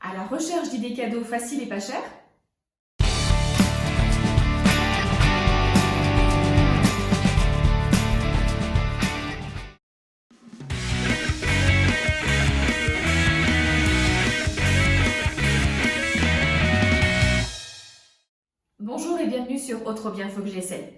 À la recherche d'idées cadeaux faciles et pas chères? Bonjour et bienvenue sur Autre bien, faut que j'essaie.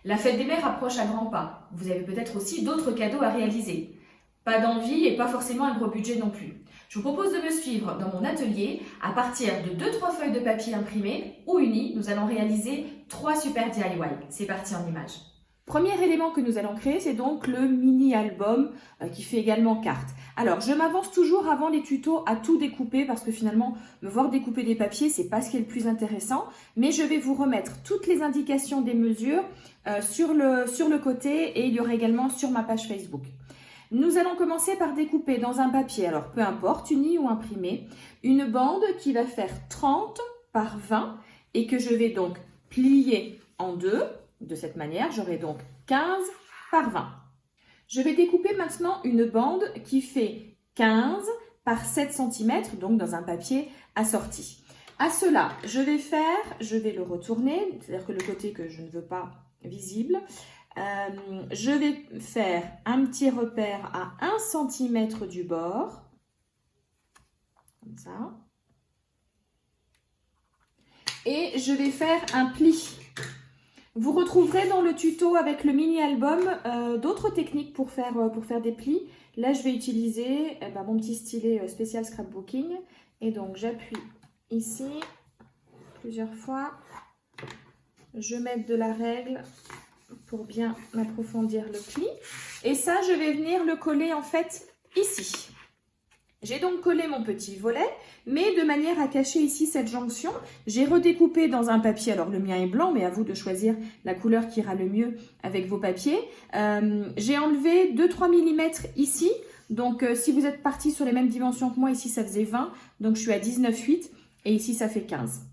La fête des mères approche à grands pas. Vous avez peut-être aussi d'autres cadeaux à réaliser. Pas d'envie et pas forcément un gros budget non plus. Je vous propose de me suivre dans mon atelier. À partir de 2-3 feuilles de papier imprimées ou unies, nous allons réaliser 3 super DIY. C'est parti en images. Premier élément que nous allons créer, c'est donc le mini-album qui fait également carte. Alors, je m'avance toujours avant les tutos à tout découper parce que finalement, me voir découper des papiers, c'est pas ce qui est le plus intéressant. Mais je vais vous remettre toutes les indications des mesures sur le côté et il y aura également sur ma page Facebook. Nous allons commencer par découper dans un papier, alors peu importe, uni ou imprimé, une bande qui va faire 30 par 20 et que je vais donc plier en deux. De cette manière, j'aurai donc 15 par 20. Je vais découper maintenant une bande qui fait 15 par 7 cm, donc dans un papier assorti. À cela, je vais le retourner, c'est-à-dire que le côté que je ne veux pas visible, je vais faire un petit repère à 1 cm du bord, comme ça, et je vais faire un pli. Vous retrouverez dans le tuto avec le mini-album d'autres techniques pour faire des plis. Là, je vais utiliser mon petit stylet spécial scrapbooking. Et donc, j'appuie ici plusieurs fois. Je mets de la règle pour bien approfondir le pli. Et ça, je vais venir le coller en fait ici. J'ai donc collé mon petit volet, mais de manière à cacher ici cette jonction, j'ai redécoupé dans un papier, alors le mien est blanc, mais à vous de choisir la couleur qui ira le mieux avec vos papiers. J'ai enlevé 2-3 mm ici, donc si vous êtes parti sur les mêmes dimensions que moi, ici ça faisait 20, donc je suis à 19,8 et ici ça fait 15.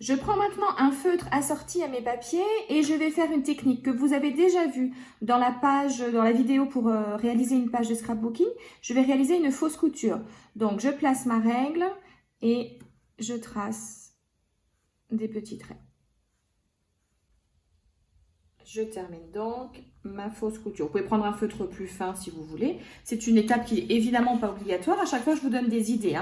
Je prends maintenant un feutre assorti à mes papiers et je vais faire une technique que vous avez déjà vue dans la vidéo pour réaliser une page de scrapbooking. Je vais réaliser une fausse couture. Donc, je place ma règle et je trace des petits traits. Je termine donc ma fausse couture. Vous pouvez prendre un feutre plus fin si vous voulez. C'est une étape qui est évidemment pas obligatoire. À chaque fois, je vous donne des idées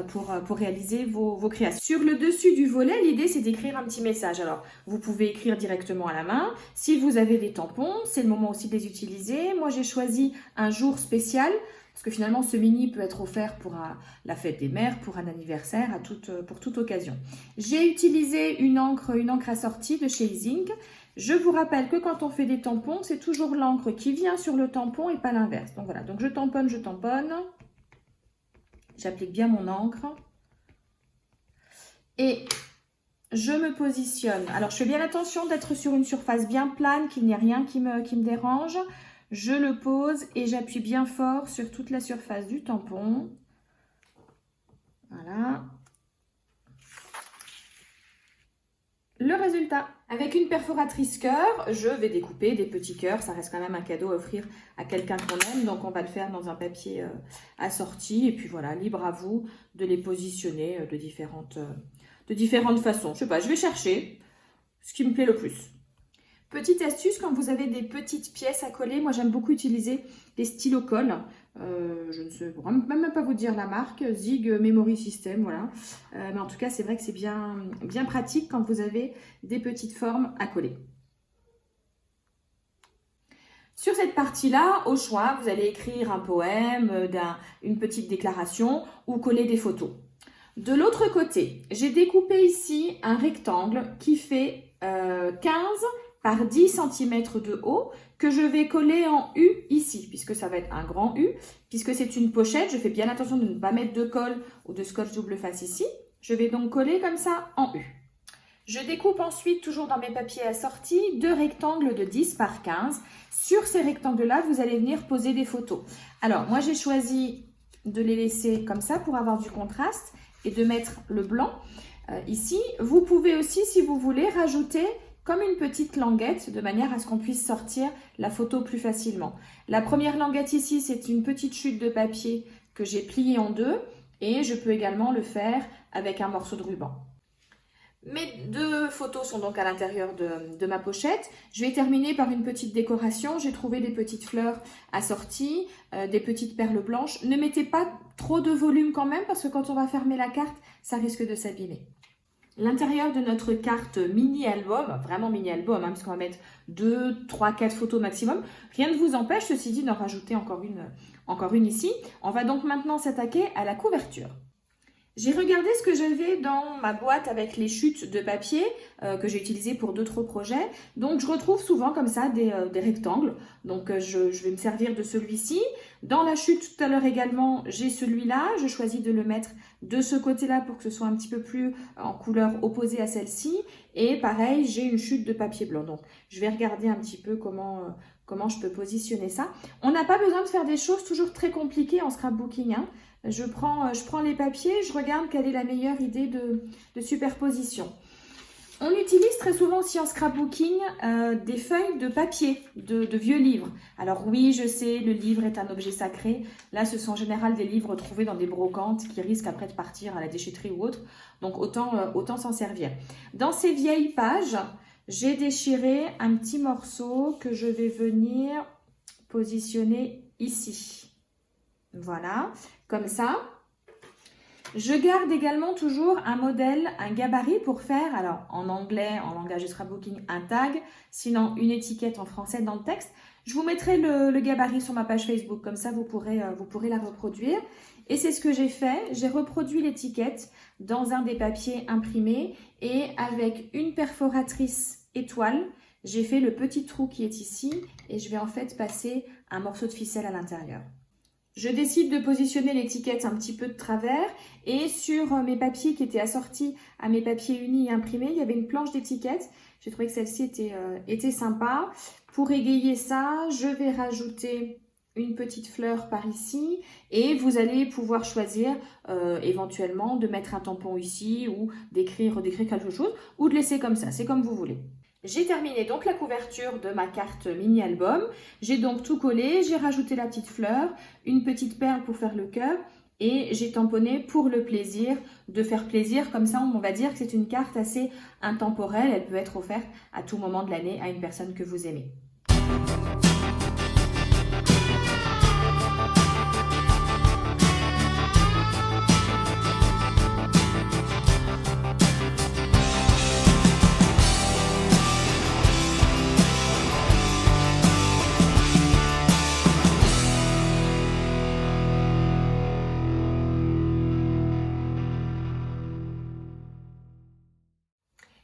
pour réaliser vos créations. Sur le dessus du volet, l'idée, c'est d'écrire un petit message. Alors, vous pouvez écrire directement à la main. Si vous avez des tampons, c'est le moment aussi de les utiliser. Moi, j'ai choisi un jour spécial parce que finalement, ce mini peut être offert pour la fête des mères, pour un anniversaire, pour toute occasion. J'ai utilisé une encre assortie de chez Ising. Je vous rappelle que quand on fait des tampons, c'est toujours l'encre qui vient sur le tampon et pas l'inverse. Donc voilà, donc je tamponne. J'applique bien mon encre. Et je me positionne. Alors, je fais bien attention d'être sur une surface bien plane, qu'il n'y ait rien qui me dérange. Je le pose et j'appuie bien fort sur toute la surface du tampon. Voilà. Le résultat. Avec une perforatrice cœur, je vais découper des petits cœurs. Ça reste quand même un cadeau à offrir à quelqu'un qu'on aime. Donc, on va le faire dans un papier assorti. Et puis voilà, libre à vous de les positionner de différentes façons. Je sais pas, je vais chercher ce qui me plaît le plus. Petite astuce, quand vous avez des petites pièces à coller, moi j'aime beaucoup utiliser les stylos colle. Je ne sais même pas vous dire la marque, Zig Memory System, voilà. Mais en tout cas, c'est vrai que c'est bien pratique quand vous avez des petites formes à coller. Sur cette partie-là, au choix, vous allez écrire un poème, une petite déclaration ou coller des photos. De l'autre côté, j'ai découpé ici un rectangle qui fait 15 par 10 cm de haut que je vais coller en U ici, puisque ça va être un grand U, puisque c'est une pochette. Je fais bien attention de ne pas mettre de colle ou de scotch double face ici. Je vais donc coller comme ça en U. Je découpe ensuite, toujours dans mes papiers assortis, 2 rectangles de 10 par 15. Sur ces rectangles-là, vous allez venir poser des photos. Alors, moi, j'ai choisi de les laisser comme ça pour avoir du contraste et de mettre le blanc ici. Vous pouvez aussi, si vous voulez, rajouter comme une petite languette de manière à ce qu'on puisse sortir la photo plus facilement. La première languette ici, c'est une petite chute de papier que j'ai pliée en deux et je peux également le faire avec un morceau de ruban. Mes deux photos sont donc à l'intérieur de ma pochette. Je vais terminer par une petite décoration. J'ai trouvé des petites fleurs assorties, des petites perles blanches. Ne mettez pas trop de volume quand même parce que quand on va fermer la carte, ça risque de s'abîmer. L'intérieur de notre carte mini-album, vraiment mini-album, parce qu'on va mettre 2, 3, 4 photos maximum. Rien ne vous empêche, ceci dit, d'en rajouter encore une ici. On va donc maintenant s'attaquer à la couverture. J'ai regardé ce que j'avais dans ma boîte avec les chutes de papier que j'ai utilisées pour d'autres projets. Donc, je retrouve souvent comme ça des rectangles. Donc, je vais me servir de celui-ci. Dans la chute tout à l'heure également, j'ai celui-là. Je choisis de le mettre de ce côté-là pour que ce soit un petit peu plus en couleur opposée à celle-ci. Et pareil, j'ai une chute de papier blanc. Donc, je vais regarder un petit peu comment je peux positionner ça. On n'a pas besoin de faire des choses toujours très compliquées en scrapbooking, hein. Je prends les papiers, je regarde quelle est la meilleure idée de superposition. On utilise très souvent aussi en scrapbooking des feuilles de papier, de vieux livres. Alors oui, je sais, le livre est un objet sacré. Là, ce sont en général des livres trouvés dans des brocantes qui risquent après de partir à la déchetterie ou autre. Donc autant s'en servir. Dans ces vieilles pages, j'ai déchiré un petit morceau que je vais venir positionner ici. Voilà, comme ça. Je garde également toujours un modèle, un gabarit pour faire, alors en anglais, en langage de scrapbooking, un tag, sinon une étiquette en français dans le texte. Je vous mettrai le gabarit sur ma page Facebook, comme ça vous pourrez la reproduire. Et c'est ce que j'ai fait, j'ai reproduit l'étiquette dans un des papiers imprimés et avec une perforatrice étoile, j'ai fait le petit trou qui est ici et je vais en fait passer un morceau de ficelle à l'intérieur. Je décide de positionner l'étiquette un petit peu de travers et sur mes papiers qui étaient assortis à mes papiers unis et imprimés, il y avait une planche d'étiquette. J'ai trouvé que celle-ci était sympa. Pour égayer ça, je vais rajouter une petite fleur par ici et vous allez pouvoir choisir éventuellement de mettre un tampon ici ou d'écrire quelque chose ou de laisser comme ça, c'est comme vous voulez. J'ai terminé donc la couverture de ma carte mini-album. J'ai donc tout collé, j'ai rajouté la petite fleur, une petite perle pour faire le cœur et j'ai tamponné pour le plaisir de faire plaisir. Comme ça, on va dire que c'est une carte assez intemporelle. Elle peut être offerte à tout moment de l'année à une personne que vous aimez.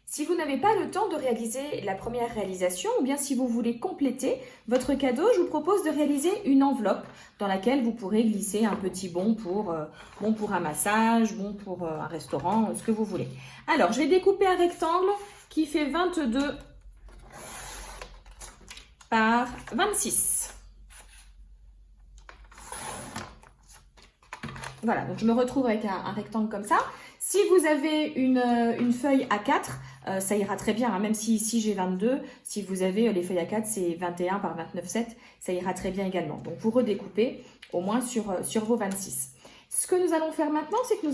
Si vous n'avez pas le temps de réaliser la première réalisation ou bien si vous voulez compléter votre cadeau, je vous propose de réaliser une enveloppe dans laquelle vous pourrez glisser un petit bon pour un massage, bon pour un restaurant, ce que vous voulez. Alors, je vais découper un rectangle qui fait 22 par 26. Voilà, donc je me retrouve avec un rectangle comme ça. Si vous avez une feuille A4, ça ira très bien, hein, même si ici j'ai 22, si vous avez les feuilles A4, c'est 21 par 29,7, ça ira très bien également. Donc vous redécoupez au moins sur vos 26. Ce que nous allons faire maintenant, c'est que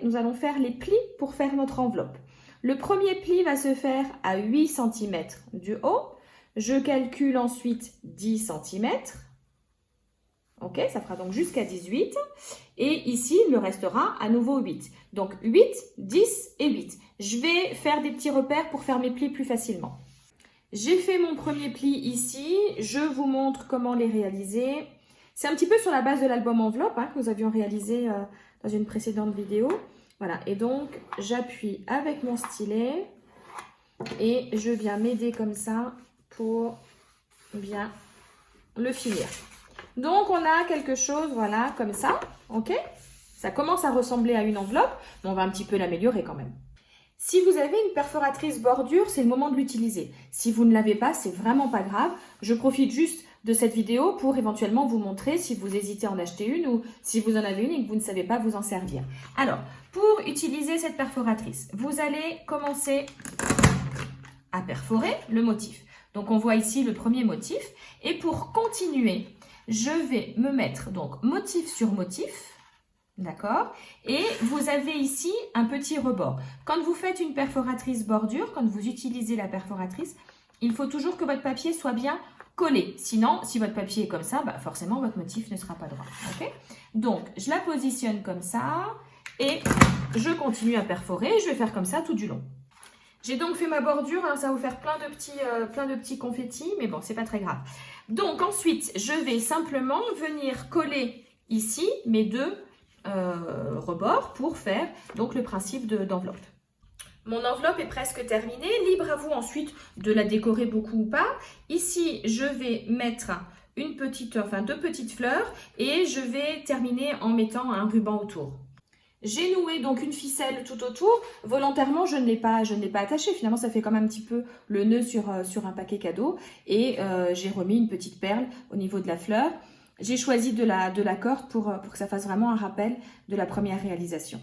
nous allons faire les plis pour faire notre enveloppe. Le premier pli va se faire à 8 cm du haut. Je calcule ensuite 10 cm. Ok, ça fera donc jusqu'à 18. Et ici, il me restera à nouveau 8. Donc 8, 10 et 8. Je vais faire des petits repères pour faire mes plis plus facilement. J'ai fait mon premier pli ici. Je vous montre comment les réaliser. C'est un petit peu sur la base de l'album enveloppe que nous avions réalisé dans une précédente vidéo. Voilà, et donc j'appuie avec mon stylet et je viens m'aider comme ça pour bien le finir. Donc, on a quelque chose, voilà, comme ça, ok? Ça commence à ressembler à une enveloppe, mais on va un petit peu l'améliorer quand même. Si vous avez une perforatrice bordure, c'est le moment de l'utiliser. Si vous ne l'avez pas, c'est vraiment pas grave. Je profite juste de cette vidéo pour éventuellement vous montrer si vous hésitez à en acheter une ou si vous en avez une et que vous ne savez pas vous en servir. Alors, pour utiliser cette perforatrice, vous allez commencer à perforer le motif. Donc, on voit ici le premier motif. Et pour continuer, je vais me mettre donc motif sur motif, D'accord? Et vous avez ici un petit rebord. Quand vous faites une perforatrice bordure, quand vous utilisez la perforatrice, il faut toujours que votre papier soit bien collé. Sinon, si votre papier est comme ça, bah forcément, votre motif ne sera pas droit. Okay? Donc, je la positionne comme ça et je continue à perforer. Je vais faire comme ça tout du long. J'ai donc fait ma bordure. Alors ça va vous faire plein de petits confettis, mais bon, c'est pas très grave. Donc, ensuite, je vais simplement venir coller ici mes deux rebord pour faire donc le principe d'enveloppe. Mon enveloppe est presque terminée, libre à vous ensuite de la décorer beaucoup ou pas. Ici, je vais mettre deux petites fleurs et je vais terminer en mettant un ruban autour. J'ai noué donc une ficelle tout autour. Volontairement, je ne l'ai pas attachée. Finalement, ça fait comme un petit peu le nœud sur un paquet cadeau. Et j'ai remis une petite perle au niveau de la fleur. J'ai choisi de la corde pour que ça fasse vraiment un rappel de la première réalisation.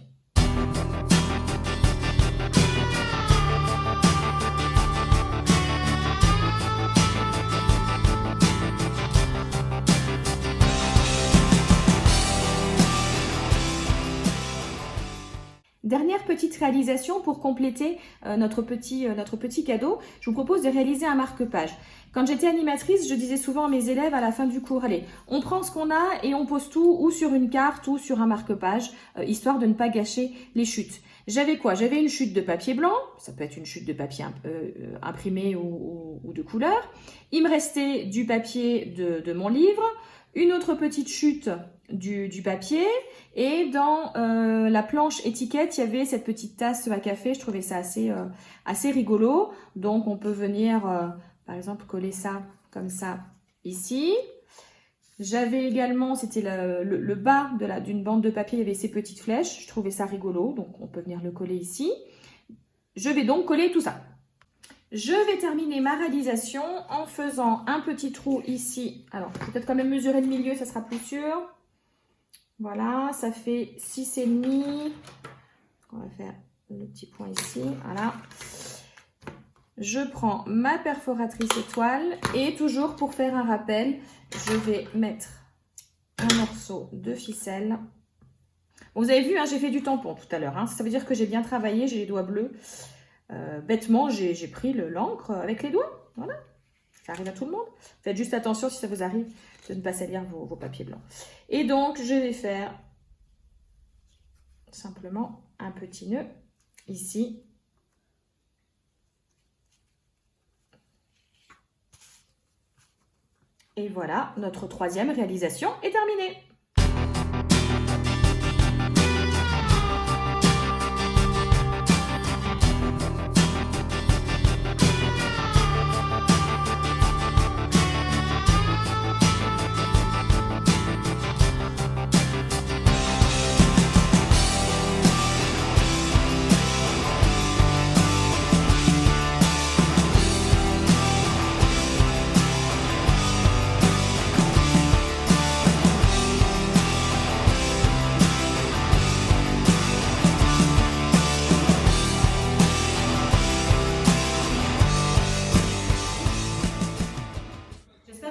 Dernière petite réalisation pour compléter notre petit cadeau, je vous propose de réaliser un marque-page. Quand j'étais animatrice, je disais souvent à mes élèves à la fin du cours, allez, on prend ce qu'on a et on pose tout ou sur une carte ou sur un marque-page, histoire de ne pas gâcher les chutes. J'avais quoi? J'avais une chute de papier blanc, ça peut être une chute de papier imprimé ou de couleur. Il me restait du papier de mon livre, une autre petite chute du papier et dans la planche étiquette, il y avait cette petite tasse à café. Je trouvais ça assez rigolo. Donc, on peut venir, par exemple, coller ça comme ça ici. J'avais également, c'était le bas d'une bande de papier, il y avait ces petites flèches. Je trouvais ça rigolo, donc on peut venir le coller ici. Je vais donc coller tout ça. Je vais terminer ma réalisation en faisant un petit trou ici. Alors, peut-être quand même mesurer le milieu, ça sera plus sûr. Voilà, ça fait 6,5. On va faire le petit point ici. Voilà. Je prends ma perforatrice étoile et toujours pour faire un rappel, je vais mettre un morceau de ficelle. Bon, vous avez vu, hein, j'ai fait du tampon tout à l'heure. Hein. Ça veut dire que j'ai bien travaillé, j'ai les doigts bleus. Bêtement, j'ai pris l'encre avec les doigts. Voilà, ça arrive à tout le monde. Faites juste attention si ça vous arrive de ne pas salir vos papiers blancs. Et donc, je vais faire simplement un petit nœud ici. Et voilà, notre troisième réalisation est terminée.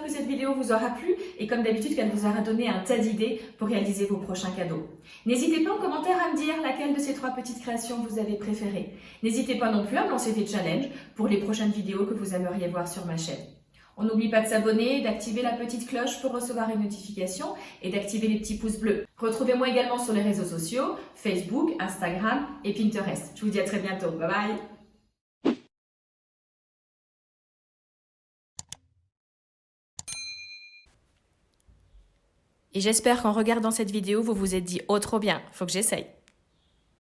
Cette vidéo vous aura plu et comme d'habitude qu'elle vous aura donné un tas d'idées pour réaliser vos prochains cadeaux. N'hésitez pas en commentaire à me dire laquelle de ces 3 petites créations vous avez préférée. N'hésitez pas non plus à me lancer des challenges pour les prochaines vidéos que vous aimeriez voir sur ma chaîne. On n'oublie pas de s'abonner, d'activer la petite cloche pour recevoir une notification et d'activer les petits pouces bleus. Retrouvez-moi également sur les réseaux sociaux, Facebook, Instagram et Pinterest. Je vous dis à très bientôt. Bye bye! Et j'espère qu'en regardant cette vidéo, vous vous êtes dit « Oh, trop bien, faut que j'essaye ».